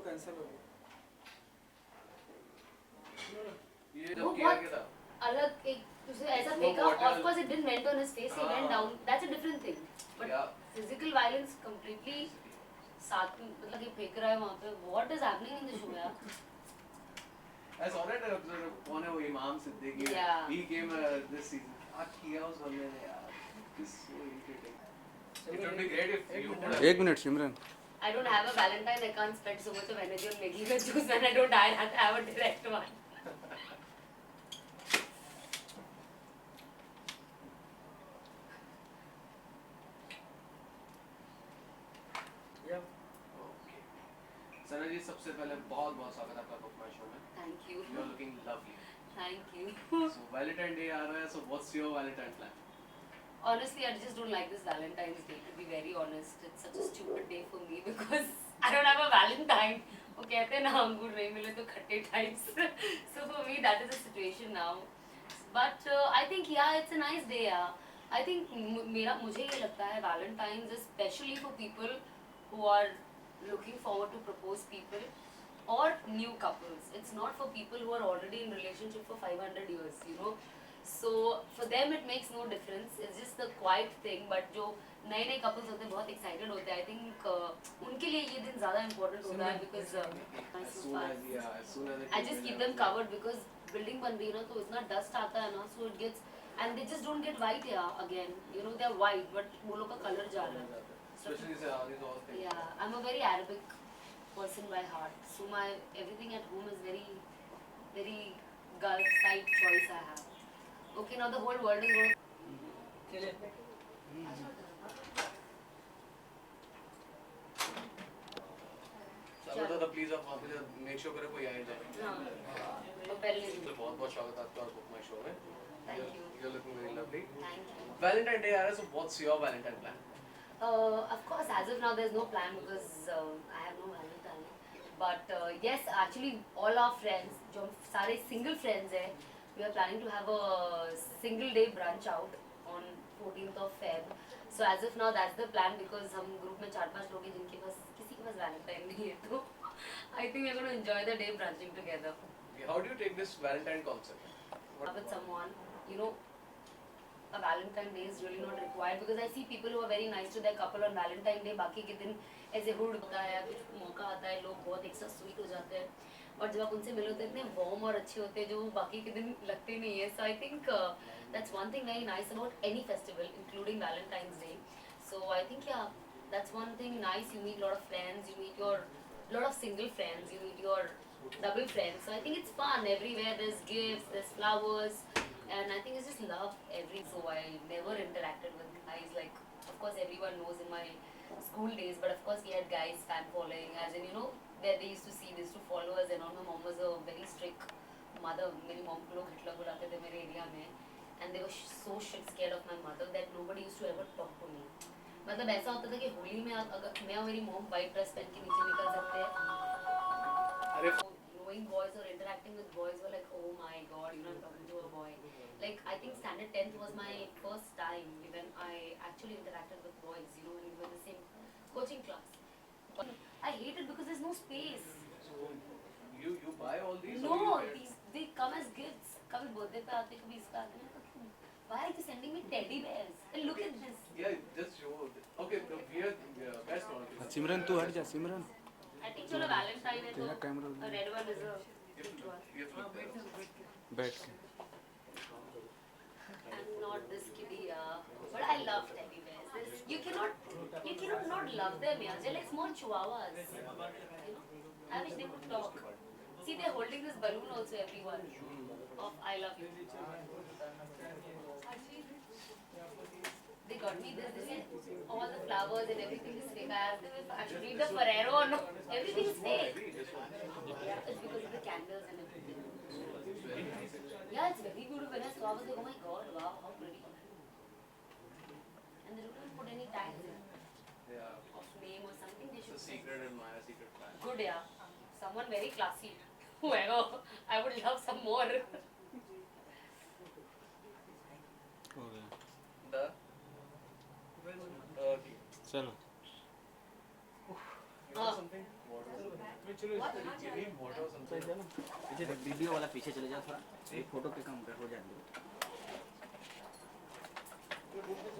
Cancel हो गया। ये वो जब किया बहुत क्या था? अलग एक तुझे ऐसा वो फेंका bottle- of course it didn't went on his face he went down that's a different thing but Yeah. Physical violence completely साथ में मतलब ये फेंक रहा है वहां पे what is happening in the show यार I saw that कौन है वो इमाम सिद्दीकी है? Yeah. He came this season. किया उस बंदे ने यार. This so irritating. It would be great if you could have. एक minute Simran. I don't have a Valentine. I can't spend so much of energy on making a juice when I don't have a direct one. Okay. सना जी सबसे पहले बहुत बहुत स्वागत है आपका book my show में. Thank you. You are looking lovely. Thank you. So Valentine Day आ रहा है. So what's your Valentine plan? Honestly, I just don't like this Valentine's Day. To be very honest, it's such a stupid day for me because I don't have a Valentine. वो कहते हैं ना अंगूर नहीं मिले तो खट्टे types. So for me, that is the situation now. But I think yeah, it's a nice day. Yeah. I think मुझे ये लगता है Valentine's is especially for people who are looking forward to propose people or new couples. It's not for people who are already in relationship for 500 years, you know. So for them it makes no difference. It's just the quiet thing. But जो नए नए couples होते हैं बहुत excited होते हैं. I think उनके लिए ये दिन ज़्यादा important होता है because As soon as I just keep them covered because building बन रही है ना तो इतना dust आता है ना so it gets and they just don't get white yeah again. You know they're white but वो लोग का color जा रहा है. Especially these all things. Yeah, I'm a very Arabic person by heart. So my everything at home is very Gulf side choice I have. Okay, now the whole world is going to चलो तो please आप वहाँ पे make sure करें कोई आए जाए. तो पहले तो बहुत बहुत स्वागत है आपका बुक माय शो में. Thank you. You're looking very lovely. Thank you. Valentine Day आ रहा है. So what's your Valentine plan? Of course, as of now, there's no plan because I have no Valentine. But yes, actually, all our friends, जो हम सारे single friends हैं, we are planning to have a single day brunch out on 14th of Feb. So as of now, that's the plan because हम group में 4-5 लोग हैं जिनके पास किसी के पास Valentine नहीं है तो I think we're going to enjoy the day brunching together. Okay, how do you take this Valentine concept? With someone, you know, a Valentine Day is really not required because I see people who are very nice to their couple on Valentine Day. बाकी के दिन ऐसे hood होता है कुछ मौका आता है लोग बहुत एक साथ स्वीट हो जाते हैं और जब आप उनसे मिलो तो इतने वार्म और अच्छे होते हैं जो बाकी के दिन लगते नहीं है. So I think that's one thing very nice about any festival, including Valentine's Day. So I think yeah, that's one thing nice. You meet a lot of friends, you meet your lot of single friends, you meet your double friends. So I think it's fun everywhere. There's gifts, there's flowers. And I think it's just love so I never interacted with guys like of course everyone knows in my school days but of course we had guys fan following as in you know where they used to see this to follow us and all. My mom was a very strict mother. मेरी mom को लोग Hitler बुलाते थे मेरे area में and they were so shit scared of my mother that nobody used to ever talk to me. मतलब ऐसा होता था कि होली में अगर मैं और मेरी mom white dress पहन के नीचे निकल सकते हैं. अरे Knowing boys or interacting with boys were like, oh my god, you know, I'm talking to a boy. Like, I think standard 10th was my first time when I actually interacted with boys, you know, when we were in the same coaching class. But I hate it because there's no space. So you buy all these? No, or you these, they come as gifts. कभी birthday पे आते कभी इसका आते हैं. Why are you sending me teddy bears? And look at this. Yeah, just show. Okay, the weird best one. सिमरन तू हट जा सिमरन। I think चलो Valentine है तो तेरा camera a red one is a cute one. बैठ के। I'm not this kiddie, but I love teddy bears. You cannot not love them, yeah. They're like small chihuahuas. You know, I wish they could talk. See, they're holding this balloon also, everyone. Of I love you. They got me this all the flowers and everything is fake. I asked them if I should read the Ferrero or no. Everything is fake. Yeah, it's because of the candles and everything. Yeah, it's very beautiful. When I saw, I was like, oh my god, wow, how pretty. And they don't even put any tags in Yeah. of name or something. They It's should a secret and Maya secret plan. good, yeah. Someone very classy. Whoever, I would love some more. हो गया। The चलो। you want something? What was it? चलो इसको giving what और something पीछे video वाला पीछे चले जाओ थोड़ा, एक फोटो पे काम कर हो जाएंगे।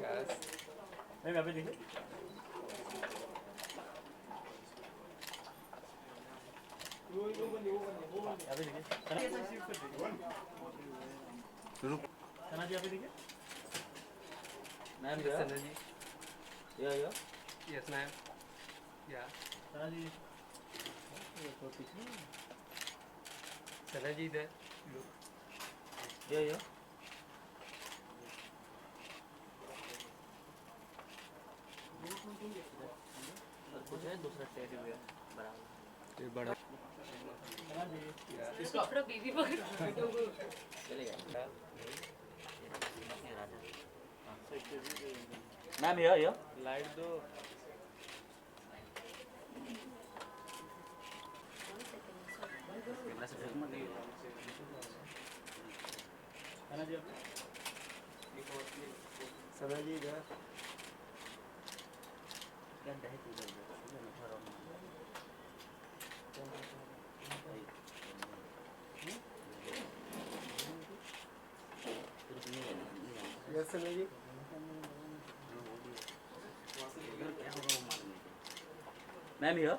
यस मैम यहाँ पे देखिए, यहाँ पे देखिए, शुरू सना जी यहाँ पे देखिए, ma'am Yes, yeah Sanjay ji. Yeah Yes, ma'am. Yeah. Sana ji Sanjay ji there. या और कुछ है दूसरा टेडी बियर बराबर ये बड़ा सना जी थोड़ा बेबी पकड़ चलेगा। मैम या Light दो. कैमरा से ढक मत सना जी Sanjay ji there. क्या दहे तू इधर Yes, Sanjay ji. मैम या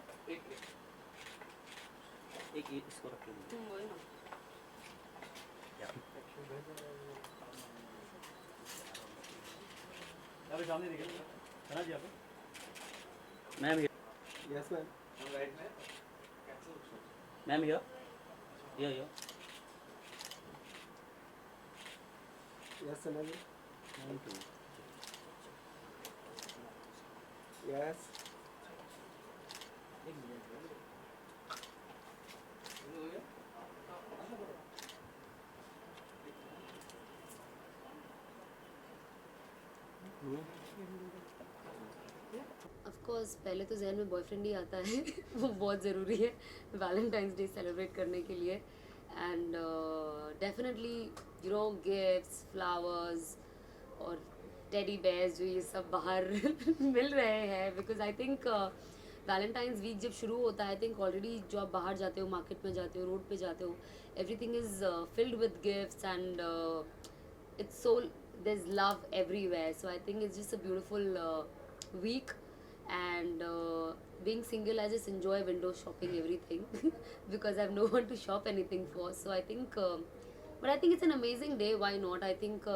एक इसको रख लीजिए। तुम बोल ना यहाँ पे सामने देखिए, सना जी यहाँ पे, ma'am Yes, ma'am. I'm right, ma'am. Ma'am या Yes, Sanjay ji. Yes. Of course पहले तो जहन में बॉयफ्रेंड ही आता है वो बहुत ज़रूरी है वैलेंटाइंस डे सेलिब्रेट करने के लिए and definitely you know gifts flowers और टेडी बेयर्स जो ये सब बाहर मिल रहे हैं because I think Valentine's week जब शुरू होता है आई थिंक ऑलरेडी जो आप बाहर जाते हो मार्केट में जाते हो रोड पे जाते हो everything is filled with gifts and it's so there's love everywhere so I think it's just a beautiful week and being single I just enjoy window shopping everything because I have no one to shop anything for so I think but I think it's an amazing day why not I think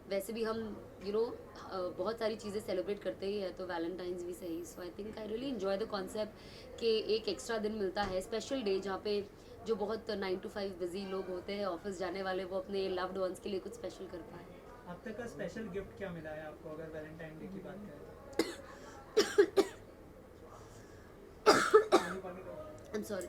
वैसे भी हम you know बहुत सारी चीज़ें celebrate करते ही है तो valentines भी सही so I think I really enjoy the concept कि एक एक्स्ट्रा दिन मिलता है स्पेशल डे जहाँ पे जो बहुत 9 to 5 बिजी लोग होते हैं ऑफिस जाने वाले वो अपने लव्ड वंस के लिए कुछ स्पेशल कर पाए अब तक का स्पेशल गिफ्ट क्या मिला है आपको अगर वैलेंटाइन डे की बात करें आई एम सॉरी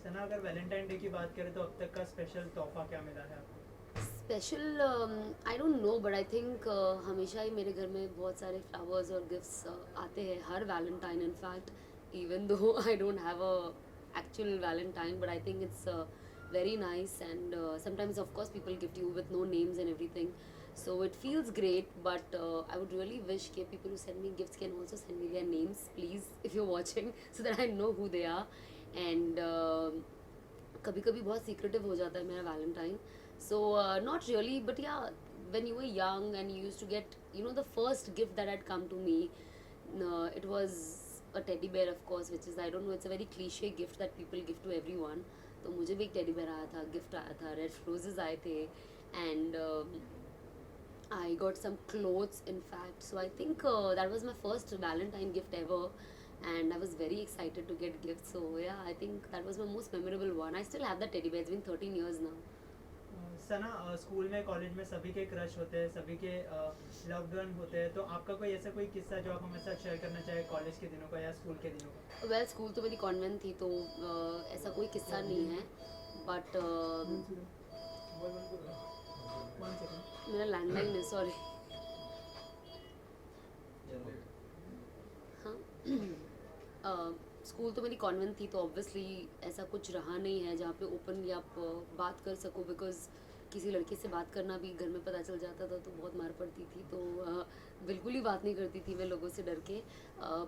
सना अगर वैलेंटाइन डे की बात करें तो अब तक का स्पेशल तोहफा क्या मिला है आपको special I don't no but I think हमेशा ही मेरे घर में बहुत सारे फ्लावर्स और गिफ्ट्स आते हैं हर valentine in fact even though I don't have a actual valentine but I think it's very nice and sometimes of course people gift you with no names and everything so it feels great but I would really wish that people who send me gifts can also send me their names please if you're watching so that I know who they are and कभी कभी बहुत secretive हो जाता है मेरा valentine so not really but yeah when you were young and you used to get you know the first gift that had come to me it was a teddy bear of course which is I don't know it's a very cliche gift that people give to everyone तो मुझे भी एक teddy bear आया था gift आया था red roses आए थे and I got some clothes in fact so I think that was my first Valentine gift ever and I was very excited to get gifts so yeah I think that was my most memorable one I still have that teddy bear it's been 13 years now Sana school में college में सभी के crush होते हैं सभी के loved one होते हैं तो आपका कोई ऐसा कोई किस्सा जो आप हमारे साथ शेयर करना चाहे कॉलेज के दिनों का या स्कूल के दिनों का वेल स्कूल तो मेरी कॉन्वेंट थी तो ऐसा कोई किस्सा नहीं है बट मेरा लैंडलाइन है सॉरी स्कूल तो मेरी कॉन्वेंट थी, तो ऑब्वियसली ऐसा कुछ रहा नहीं है जहाँ पे ओपनली आप बात कर सको, बिकॉज किसी लड़के से बात करना भी घर में पता चल जाता था तो बहुत मार पड़ती थी, तो बिल्कुल ही बात नहीं करती थी मैं लोगों से डर के.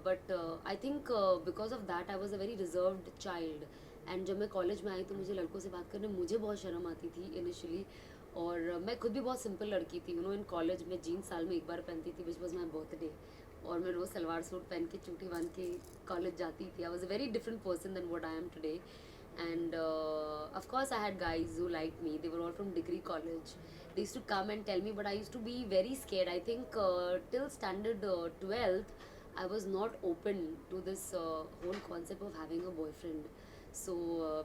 But I think because of that I was a very reserved child. And जब मैं कॉलेज में आई तो मुझे लड़कों से बात करने मुझे बहुत शर्म आती थी इनिशियली. और मैं खुद भी बहुत सिंपल लड़की थी, इन कॉलेज में जीन्स साल में एक बार पहनती थी, विच वॉज माई बर्थडे. और मैं रोज़ सलवार सूट पहन के चूटी बांध के कॉलेज जाती थी. I was a very different person than what I am today. And of course I had guys who liked me. They were all from degree college. They used to come and tell me, but I used to be very scared. I think till standard 12th I was not open to this whole concept of having a boyfriend. So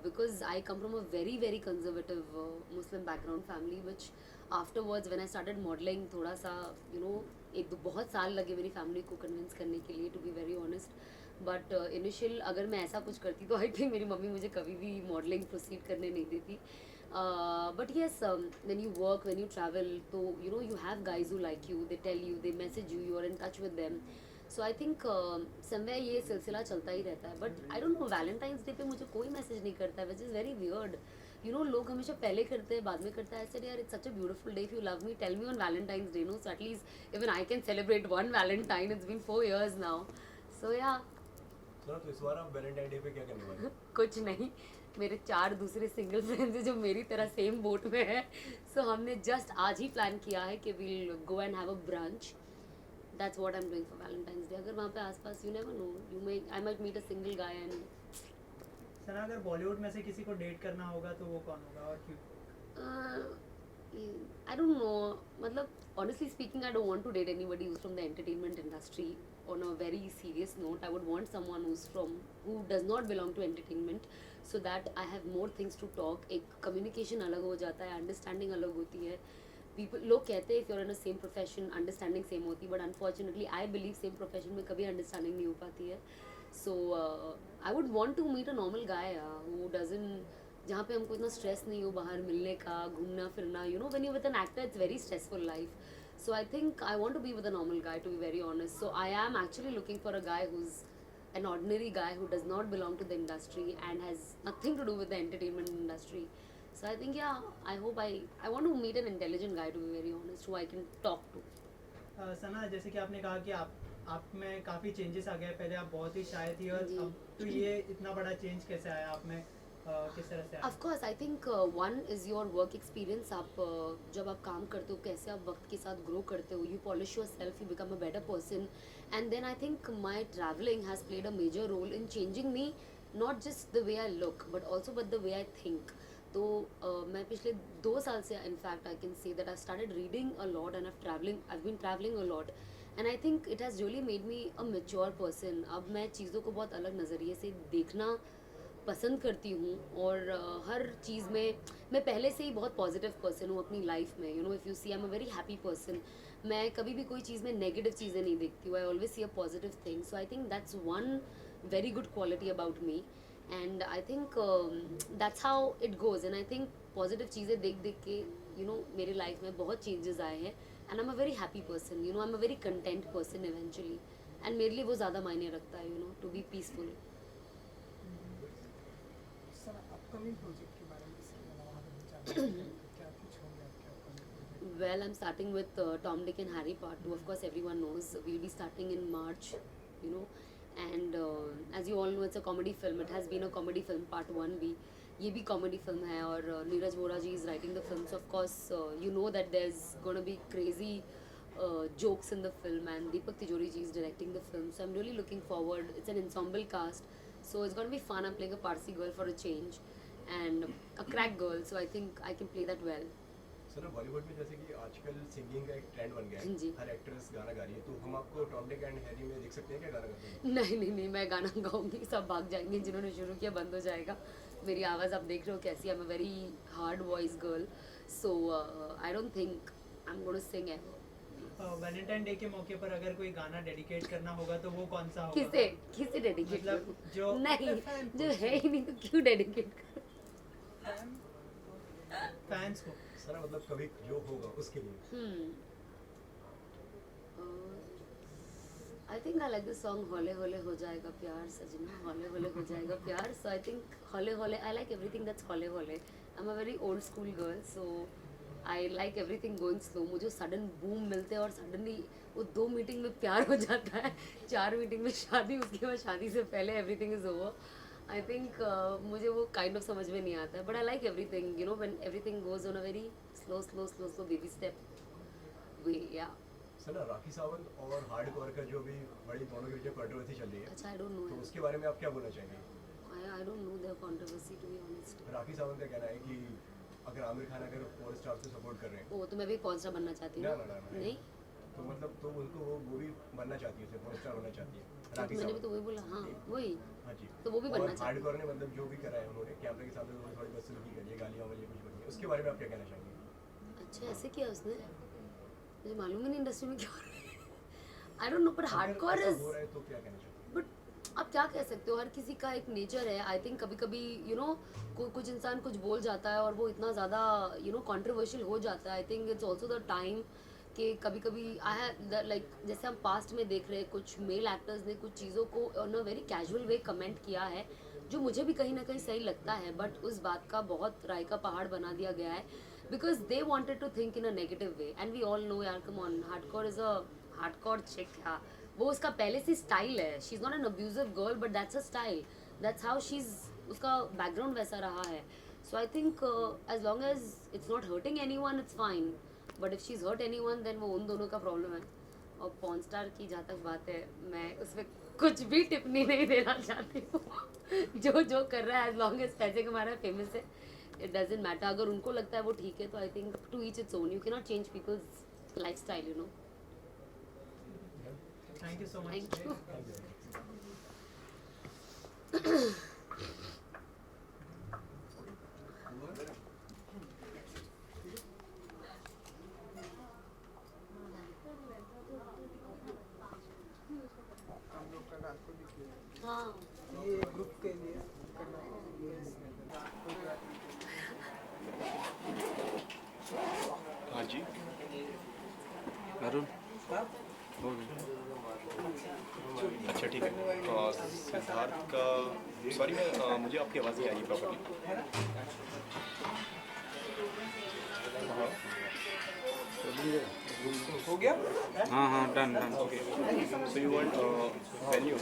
because I come from a very very conservative Muslim background family, which afterwards when I started modeling थोड़ा सा एक दो बहुत साल लगे मेरी family को convince करने के लिए, to be very honest. But initial अगर मैं ऐसा कुछ करती तो आई थिंक मेरी मम्मी मुझे कभी भी मॉडलिंग प्रोसीड करने नहीं देती. But yes, when you work, when you travel, तो you have guys who like you, they tell you, they message you, you are in touch with them. So I think समय ये सिलसिला चलता ही रहता है. But I don't know, valentines day पे मुझे कोई मैसेज नहीं करता है, विच इज़ वेरी वियर्ड. लोग हमेशा पहले करते हैं बाद में करता है. ऐसे यार, it's such a beautiful day. If you love me, tell me on valentines day, no, so at least even I can celebrate one valentine. It's been 4 years now. So या तो इस बार आप वैलेंटाइन डे पे क्या करने वाले हैं? कुछ नहीं, मेरे 4 दूसरे सिंगल फ्रेंड्स हैं जो मेरी तरह सेम बोट में है. सो हमने जस्ट आज ही प्लान किया है कि we'll go and have a brunch. That's what I am doing for valentines day. अगर वहाँ पे आसपास, you never know, I might meet a single guy. And Sana, अगर बॉलीवुड में से किसी को डेट करना होगा तो वो कौन होगा और क्यों? I don't know. मतलब honestly speaking, I don't want to date anybody who's from the entertainment industry. On a very serious note, I would want someone who does not belong to entertainment, so that I have more things to talk. एक communication अलग हो जाता है, understanding अलग होती है. लोग कहते हैं if you're in a same profession, understanding same होती है, but unfortunately I believe same profession में कभी understanding नहीं हो पाती है. So I would want to meet a normal guy who doesn't, जहाँ पे हमको इतना स्ट्रेस नहीं हो बाहर मिलने का, घूमना फिरना. When you're with an actor, it's very stressful life. So I think I want to be with a normal guy, to be very honest. So I am actually looking for a guy who's an ordinary guy who does not belong to the industry and has nothing to do with the entertainment industry. So I think, yeah, I hope I want to meet an intelligent guy, to be very honest, who I can talk to. सना, जैसे कि आपने कहा कि आप में काफ़ी changes आ गए. पहले आप बहुत ही शाय थी और जी. अब तो ये इतना बड़ा चेंज कैसे आया आप में? किस तरह से आया? Of course, I think one is your work experience. आप जब आप काम करते हो, कैसे आप वक्त के साथ ग्रो करते हो, you polish yourself, you become a better person. And then I think my traveling has played a major role in changing me, not just the way I look, but the way I think. तो मैं पिछले 2 साल से, in fact, I can say that I've started reading a lot and I've been traveling a lot. And I think it has really made me a mature person. अब मैं चीज़ों को बहुत अलग नज़रिए से देखना पसंद करती हूँ. और हर चीज़ में मैं पहले से ही बहुत पॉजिटिव पर्सन हूँ अपनी लाइफ में. If you see, I am a very happy person. मैं कभी भी कोई चीज़ में नेगेटिव चीज़ें नहीं देखती हूँ. I always see a positive thing. So I think that's one very good quality about me. And I think that's how it goes. And I think positive चीज़ें देख देख के मेरे लाइफ में बहुत चेंजेस आए हैं. And I am a very happy person. I am a very content person eventually. And मेरे लिए वो ज़्यादा मायने रखता है, to be peaceful. Upcoming project के बारे में क्या कुछ होंगे आपके upcoming project? Well, I'm starting with Tom, Dick and Harry Part 2. Of course, everyone knows. We'll be starting in March, And as you all know, it's a comedy film. It has been a comedy film, Part 1 भी. ये भी comedy film है और नीरज वोरा जी is writing the film. So of course, you know that there's gonna be crazy jokes in the film, and Deepak Tijori ji is directing the film. So I'm really looking forward. It's an ensemble cast. So it's gonna be fun. I'm playing a Parsi girl for a change. And a crack girl, so I think I can play that well. Sir, Bollywood में जैसे कि आजकल singing का एक trend बन गया है. जी. हर actress गाना गा रही है, तो हम आपको टॉम डिक एंड हैरी में देख सकते हैं क्या गाना गाते हैं? नहीं, मैं गाना गाऊंगी, सब भाग जाएंगे. जिन्होंने शुरू किया बंद हो जाएगा. मेरी आवाज़ आप देख रहे हो कैसी है. I'm a very hard voice girl, so I don't think I'm going to sing ever. Valentine day के मौके पर अगर कोई गाना डेडिकेट करना होगा तो वो कौन सा होगा? किसे डेडिकेट मतलब करूं? जो नहीं, जो है ही नहीं तो क्यों डेडिकेट करूं? फैंस को. सर, मतलब कभी जो होगा उसके लिए. I think I like the song Hole Hole Ho Jayega Pyar Sajna, Hole Hole Ho Jayega Pyar. So I think Hole Hole, I like everything that's Hole Hole. I'm a very old school girl, so I like everything going slow. मुझे sudden boom मिलते हैं और suddenly वो 2 meeting में प्यार हो जाता है, 4 मीटिंग में शादी, उसके बाद शादी से पहले everything is over. I think मुझे वो kind of समझ में नहीं आता है, but I like everything, you know, when everything goes on a very slow baby step way, yeah. Sir ना राखी सावंत और हार्डकोर का जो भी बड़ी दोनों के बीच में कंट्रोवर्सी चल रही है, अच्छा, I don't know. तो उसके बारे में आप क्या बोलना चाहेंगे? I don't know the controversy, to be honest. Rakhi Sawant का कहना है कि अगर आमिर खान अगर पोर्न स्टार को सपोर्ट कर रहे हैं, ओ तो मैं भी पॉर्न स्टार बनना चाहती हूँ. ना। नहीं, तो मतलब तो उनको वो भी बनना चाहती है, उसे पोर्न स्टार बनना चाहती है राखी मैंने भी सावंत। तो वही बोला. हाँ वही, हाँ जी। तो वो भी बनना चाहती हार्डकोर ने मतलब जो भी करा है उन्होंने कैमरे के सामने उन्होंने थोड़ी बदसलूकी करी है, गालियाँ वाली कुछ बनी है, उसके बारे में आप क्या कहना चाहेंगे? है. अच्छा, ऐसे किया उसने? मुझे मालूम ही नहीं इंडस्ट्री में क्या हो रहा है. I don't know, but hardcore अगर ऐसा is. हो रहा है तो क्या कहना चाहेंगे? बट आप क्या कह सकते हो, हर किसी का एक नेचर है. आई थिंक कभी कभी यू नो कुछ इंसान कुछ बोल जाता है और वो इतना ज़्यादा यू नो कंट्रोवर्शियल हो जाता है. I think it's also the time कि कभी कभी आई हैव लाइक जैसे हम पास्ट में देख रहे हैं कुछ मेल एक्टर्स ने कुछ चीज़ों को on a very casual way comment किया है जो मुझे भी कहीं ना कहीं सही लगता है, बट उस बात का बहुत राय का पहाड़ बना दिया गया है because they wanted to think in a negative way. And we all know यार, come on, hardcore is a hardcore chick. हाँ, वो उसका पहले से स्टाइल है. She is not an abusive girl but that's a style, that's how she is, उसका background वैसा रहा है. So I think as long as it's not hurting any one it's fine, but if she is hurt any one then वो उन दोनों का problem है. और पॉर्न स्टार की जहाँ तक बात है, मैं उसमें कुछ भी टिप्पणी नहीं देना चाहती हूँ. जो कर रहा है एज लॉन्ग एज पैसे कमा रहा है, फेमस है, इट डजेंट मैटर. अगर उनको लगता है वो ठीक है तो I think to each its own. You cannot change people's lifestyle, you know. Thank you so much. Thank you. हम लोग का रात को भी किया हाँ, ये ग्रुप के लिए करना हाँ जी. अरुण हो गया. अच्छा ठीक है. सिद्धार्थ का सॉरी मैं मुझे आपकी आवाज़ नहीं आ रही प्रॉपर्ली. हो गया? हाँ हाँ, done. Okay so you want venue